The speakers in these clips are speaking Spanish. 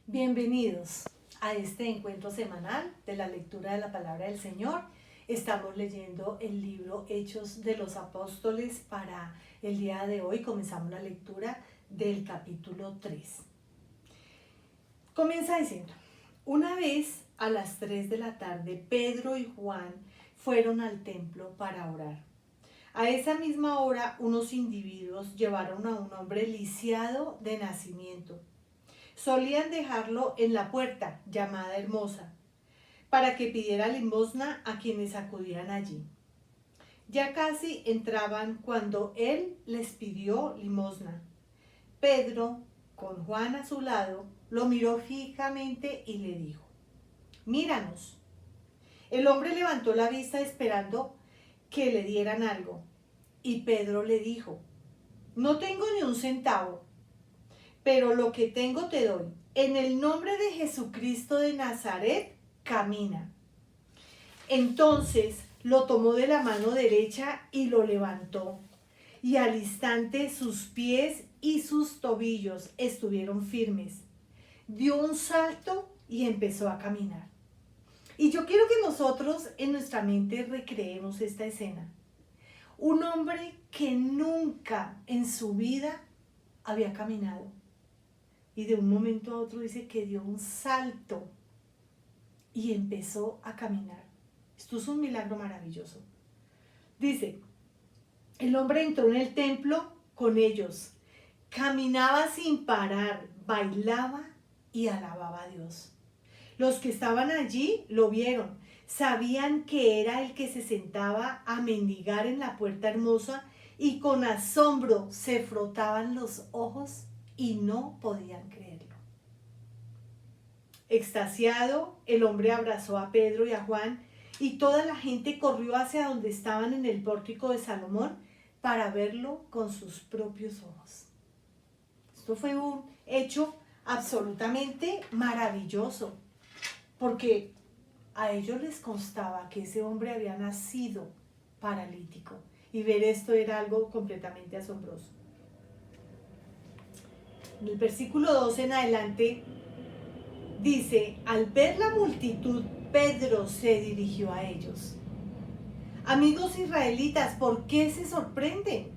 Bienvenidos a este encuentro semanal de la lectura de la palabra del Señor. Estamos leyendo el libro Hechos de los Apóstoles para el día de hoy. Comenzamos la lectura del capítulo 3. Comienza diciendo: una vez a las 3 de la tarde, Pedro y Juan fueron al templo para orar. A esa misma hora, unos individuos llevaron a un hombre lisiado de nacimiento. Solían dejarlo en la puerta, llamada Hermosa, para que pidiera limosna a quienes acudían allí. Ya casi entraban cuando él les pidió limosna. Pedro, con Juan a su lado, lo miró fijamente y le dijo: míranos. El hombre levantó la vista esperando que le dieran algo, y Pedro le dijo: no tengo ni un centavo, pero lo que tengo te doy. En el nombre de Jesucristo de Nazaret, camina. Entonces lo tomó de la mano derecha y lo levantó. Y al instante sus pies y sus tobillos estuvieron firmes. Dio un salto y empezó a caminar. Y yo quiero que nosotros en nuestra mente recreemos esta escena. Un hombre que nunca en su vida había caminado. Y de un momento a otro dice que dio un salto y empezó a caminar. Esto es un milagro maravilloso. Dice: el hombre entró en el templo con ellos, caminaba sin parar, bailaba y alababa a Dios. Los que estaban allí lo vieron, sabían que era el que se sentaba a mendigar en la puerta Hermosa y con asombro se frotaban los ojos y no podían creerlo. Extasiado, el hombre abrazó a Pedro y a Juan y toda la gente corrió hacia donde estaban en el pórtico de Salomón para verlo con sus propios ojos. Esto fue un hecho absolutamente maravilloso, porque a ellos les constaba que ese hombre había nacido paralítico y ver esto era algo completamente asombroso. En el versículo 2 en adelante dice: al ver la multitud, Pedro se dirigió a ellos. Amigos israelitas, ¿por qué se sorprenden?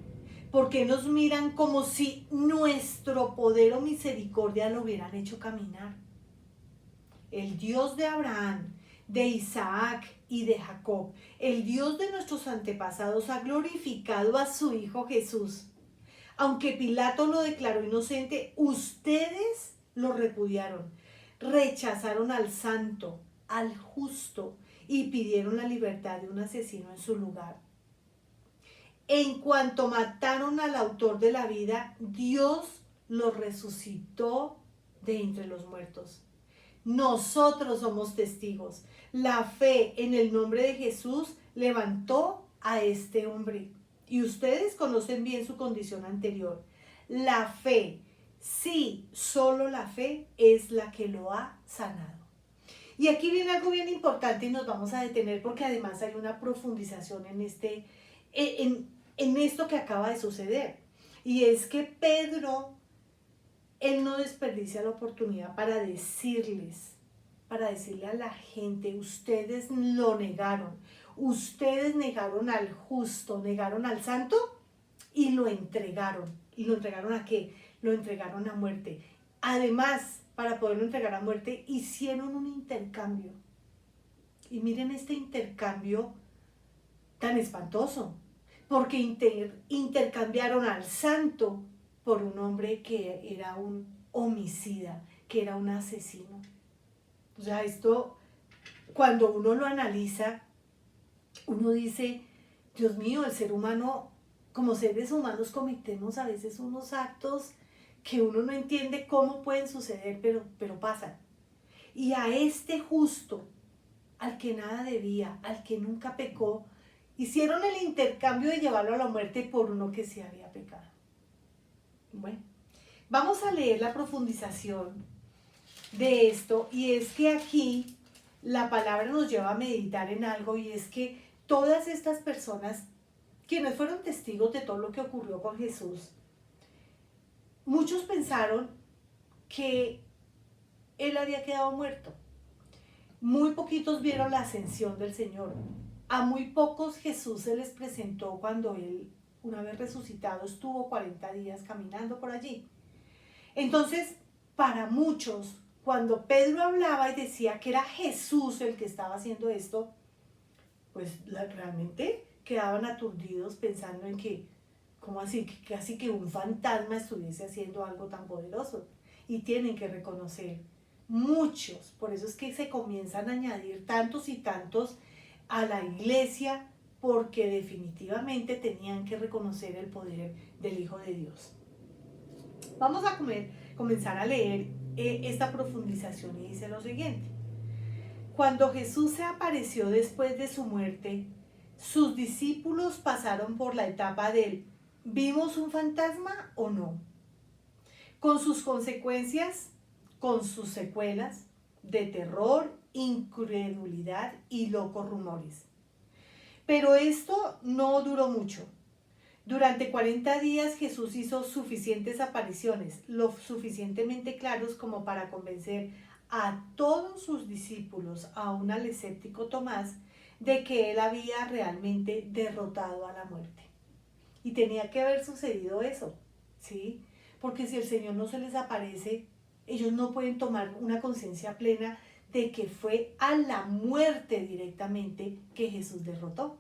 ¿Por qué nos miran como si nuestro poder o misericordia lo hubieran hecho caminar? El Dios de Abraham, de Isaac y de Jacob, el Dios de nuestros antepasados, ha glorificado a su Hijo Jesús. Aunque Pilato lo declaró inocente, ustedes lo repudiaron, rechazaron al santo, al justo, y pidieron la libertad de un asesino en su lugar. En cuanto mataron al autor de la vida, Dios lo resucitó de entre los muertos. Nosotros somos testigos. La fe en el nombre de Jesús levantó a este hombre. Y ustedes conocen bien su condición anterior. La fe, sí, solo la fe es la que lo ha sanado. Y aquí viene algo bien importante y nos vamos a detener porque además hay una profundización en esto que acaba de suceder. Y es que Pedro, él no desperdicia la oportunidad para decirle a la gente: ustedes lo negaron, ustedes negaron al justo, negaron al santo y lo entregaron. ¿Y lo entregaron a qué? Lo entregaron a muerte. Además, para poderlo entregar a muerte, hicieron un intercambio. Y miren este intercambio tan espantoso, porque intercambiaron al santo por un hombre que era un homicida, que era un asesino. O sea, esto, cuando uno lo analiza, uno dice: Dios mío, el ser humano, como seres humanos, cometemos a veces unos actos que uno no entiende cómo pueden suceder, pero pasan. Y a este justo, al que nada debía, al que nunca pecó, hicieron el intercambio de llevarlo a la muerte por uno que sí había pecado. Bueno, vamos a leer la profundización de esto, y es que aquí la palabra nos lleva a meditar en algo, y es que todas estas personas, quienes fueron testigos de todo lo que ocurrió con Jesús, muchos pensaron que él había quedado muerto. Muy poquitos vieron la ascensión del Señor. A muy pocos Jesús se les presentó cuando él, una vez resucitado, estuvo 40 días caminando por allí. Entonces, para muchos, cuando Pedro hablaba y decía que era Jesús el que estaba haciendo esto, pues realmente quedaban aturdidos pensando en que, ¿cómo así? Que casi que un fantasma estuviese haciendo algo tan poderoso. Y tienen que reconocer muchos, por eso es que se comienzan a añadir tantos y tantos a la iglesia, porque definitivamente tenían que reconocer el poder del Hijo de Dios. Vamos a comenzar a leer esta profundización y dice lo siguiente. Cuando Jesús se apareció después de su muerte, sus discípulos pasaron por la etapa del ¿vimos un fantasma o no? Con sus consecuencias, con sus secuelas de terror, incredulidad y locos rumores. Pero esto no duró mucho. Durante 40 días Jesús hizo suficientes apariciones, lo suficientemente claros como para convencer a todos sus discípulos, aún al escéptico Tomás, de que él había realmente derrotado a la muerte. Y tenía que haber sucedido eso, ¿sí? Porque si el Señor no se les aparece, ellos no pueden tomar una conciencia plena de que fue a la muerte directamente que Jesús derrotó.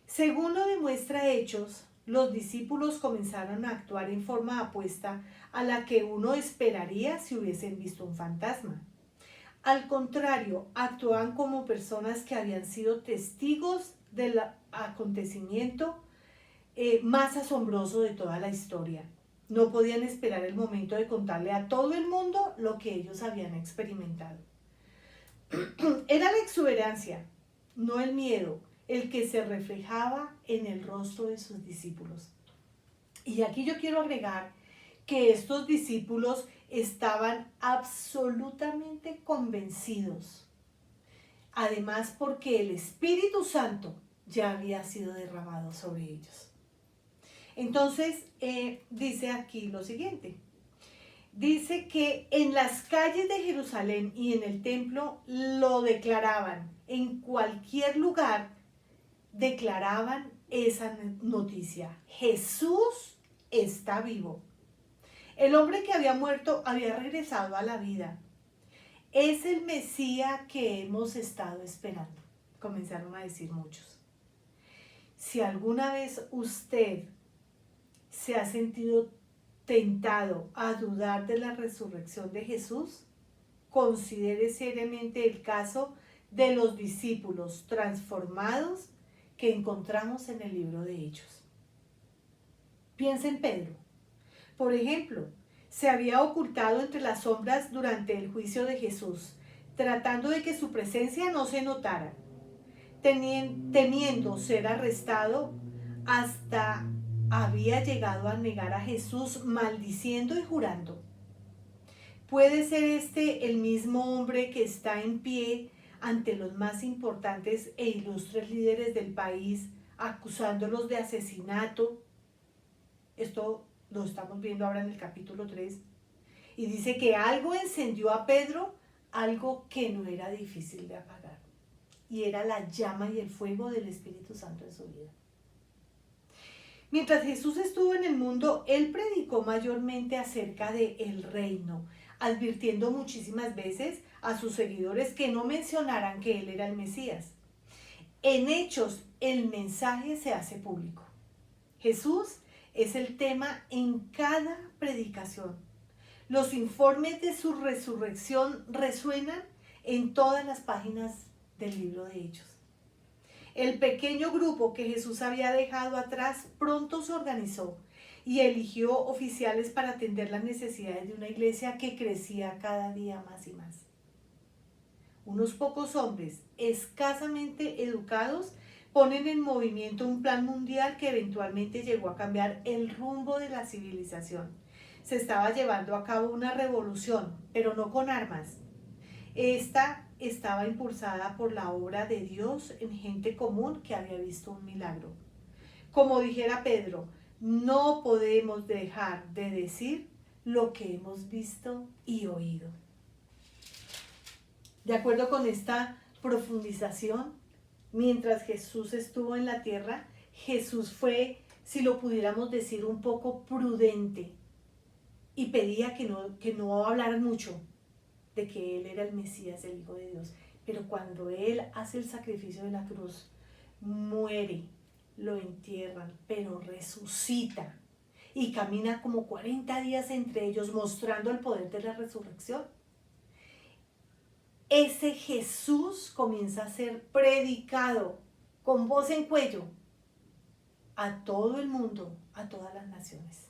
Según lo demuestra Hechos, los discípulos comenzaron a actuar en forma opuesta a la que uno esperaría si hubiesen visto un fantasma. Al contrario, actuaban como personas que habían sido testigos del acontecimiento más asombroso de toda la historia. No podían esperar el momento de contarle a todo el mundo lo que ellos habían experimentado. Era la exuberancia, no el miedo, el que se reflejaba en el rostro de sus discípulos. Y aquí yo quiero agregar que estos discípulos estaban absolutamente convencidos. Además, porque el Espíritu Santo ya había sido derramado sobre ellos. Entonces, dice aquí lo siguiente. Dice que en las calles de Jerusalén y en el templo lo declaraban. En cualquier lugar declaraban esa noticia. Jesús está vivo. El hombre que había muerto había regresado a la vida. Es el Mesías que hemos estado esperando. Comenzaron a decir muchos. Si alguna vez usted se ha sentido tentado a dudar de la resurrección de Jesús, considere seriamente el caso de los discípulos transformados que encontramos en el libro de Hechos. Piensa en Pedro. Por ejemplo, se había ocultado entre las sombras durante el juicio de Jesús, tratando de que su presencia no se notara, temiendo ser arrestado, hasta había llegado a negar a Jesús maldiciendo y jurando. ¿Puede ser este el mismo hombre que está en pie ante los más importantes e ilustres líderes del país, acusándolos de asesinato? Esto lo estamos viendo ahora en el capítulo 3. Y dice que algo encendió a Pedro, algo que no era difícil de apagar. Y era la llama y el fuego del Espíritu Santo en su vida. Mientras Jesús estuvo en el mundo, él predicó mayormente acerca del reino, advirtiendo muchísimas veces a sus seguidores que no mencionaran que él era el Mesías. En Hechos, el mensaje se hace público. Jesús es el tema en cada predicación. Los informes de su resurrección resuenan en todas las páginas del libro de Hechos. El pequeño grupo que Jesús había dejado atrás pronto se organizó y eligió oficiales para atender las necesidades de una iglesia que crecía cada día más y más. Unos pocos hombres escasamente educados ponen en movimiento un plan mundial que eventualmente llegó a cambiar el rumbo de la civilización. Se estaba llevando a cabo una revolución, pero no con armas. Esta estaba impulsada por la obra de Dios en gente común que había visto un milagro. Como dijera Pedro, no podemos dejar de decir lo que hemos visto y oído. De acuerdo con esta profundización, mientras Jesús estuvo en la tierra, Jesús fue, si lo pudiéramos decir, un poco prudente y pedía que no hablaran mucho de que Él era el Mesías, el Hijo de Dios. Pero cuando Él hace el sacrificio de la cruz, muere, lo entierran, pero resucita y camina como 40 días entre ellos mostrando el poder de la resurrección. Ese Jesús comienza a ser predicado con voz en cuello a todo el mundo, a todas las naciones.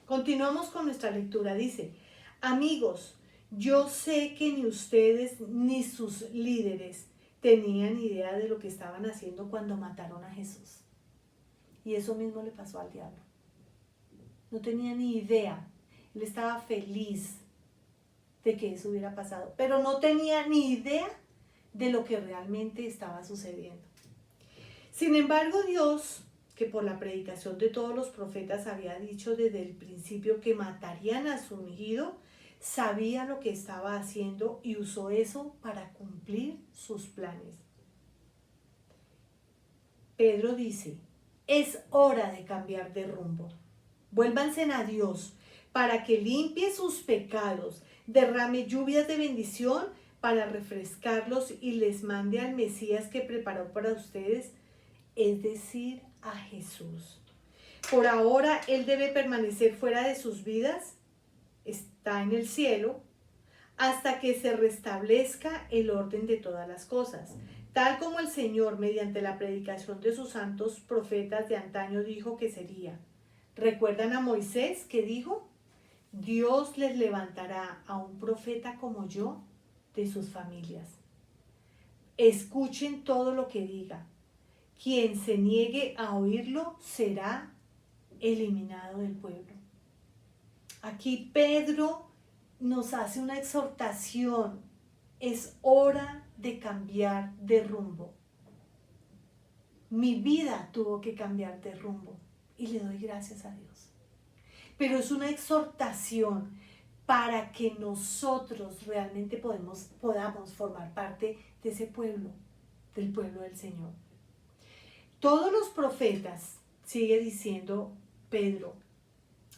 Continuamos con nuestra lectura. Dice: amigos, yo sé que ni ustedes ni sus líderes tenían idea de lo que estaban haciendo cuando mataron a Jesús. Y eso mismo le pasó al diablo. No tenía ni idea. Él estaba feliz de que eso hubiera pasado, pero no tenía ni idea de lo que realmente estaba sucediendo. Sin embargo, Dios, que por la predicación de todos los profetas había dicho desde el principio que matarían a su ungido, sabía lo que estaba haciendo y usó eso para cumplir sus planes. Pedro dice: es hora de cambiar de rumbo. Vuélvanse a Dios para que limpie sus pecados, derrame lluvias de bendición para refrescarlos y les mande al Mesías que preparó para ustedes, es decir, a Jesús. Por ahora Él debe permanecer fuera de sus vidas, está en el cielo, hasta que se restablezca el orden de todas las cosas, tal como el Señor, mediante la predicación de sus santos profetas de antaño, dijo que sería. ¿Recuerdan a Moisés que dijo? Dios les levantará a un profeta como yo de sus familias. Escuchen todo lo que diga. Quien se niegue a oírlo será eliminado del pueblo. Aquí Pedro nos hace una exhortación. Es hora de cambiar de rumbo. Mi vida tuvo que cambiar de rumbo y le doy gracias a Dios. Pero es una exhortación para que nosotros realmente podamos formar parte de ese pueblo, del pueblo del Señor. Todos los profetas, sigue diciendo Pedro,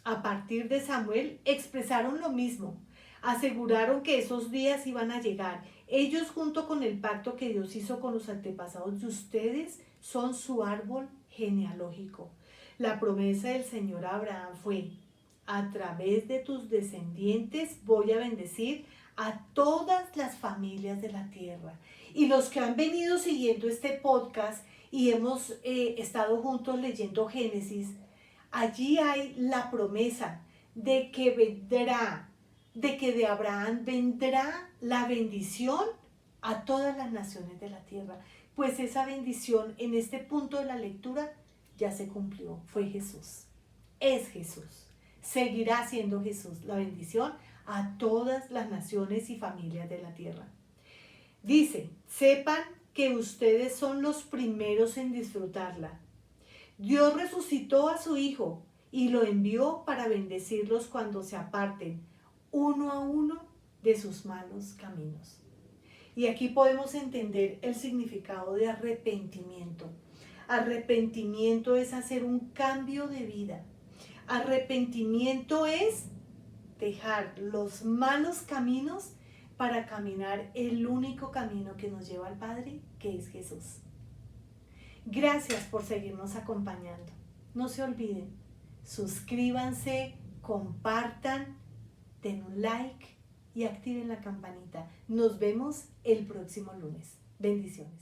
a partir de Samuel expresaron lo mismo, aseguraron que esos días iban a llegar. Ellos, junto con el pacto que Dios hizo con los antepasados de ustedes, son su árbol genealógico. La promesa del Señor a Abraham fue: a través de tus descendientes voy a bendecir a todas las familias de la tierra. Y los que han venido siguiendo este podcast y hemos estado juntos leyendo Génesis, allí hay la promesa de que vendrá, de que de Abraham vendrá la bendición a todas las naciones de la tierra. Pues esa bendición en este punto de la lectura ya se cumplió, fue Jesús. Es Jesús. Seguirá siendo Jesús la bendición a todas las naciones y familias de la tierra. Dice: sepan que ustedes son los primeros en disfrutarla. Dios resucitó a su Hijo y lo envió para bendecirlos cuando se aparten uno a uno de sus malos caminos. Y aquí podemos entender el significado de arrepentimiento. Arrepentimiento es hacer un cambio de vida. Arrepentimiento es dejar los malos caminos para caminar el único camino que nos lleva al Padre, que es Jesús. Gracias por seguirnos acompañando. No se olviden, suscríbanse, compartan, den un like y activen la campanita. Nos vemos el próximo lunes. Bendiciones.